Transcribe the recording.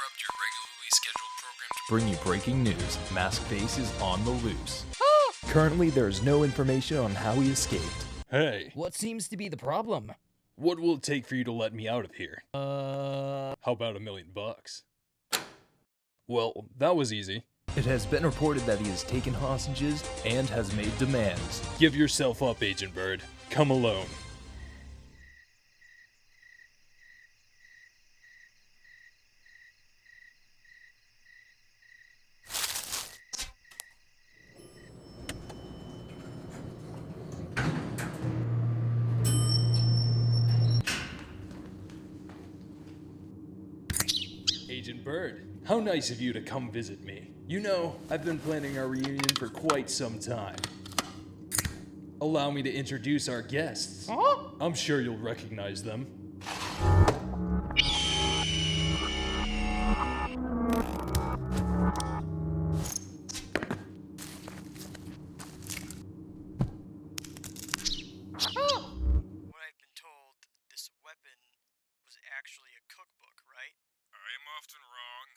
interrupt your regularly scheduled program to bring you breaking news. Maskface is on the loose. Currently, there is no information on how he escaped. Hey, What seems to be the problem? what will it take for you to let me out of here? Uh... How about $1 million? Well, that was easy. It has been reported that he has taken hostages and has made demands. Give yourself up, Agent Bird. Come alone. Agent Bird, how nice of you to come visit me. You know, I've been planning our reunion for quite some time. Allow me to introduce our guests. Huh? I'm sure you'll recognize them. What I've been told, this weapon was actually a cookbook, right? I am often wrong.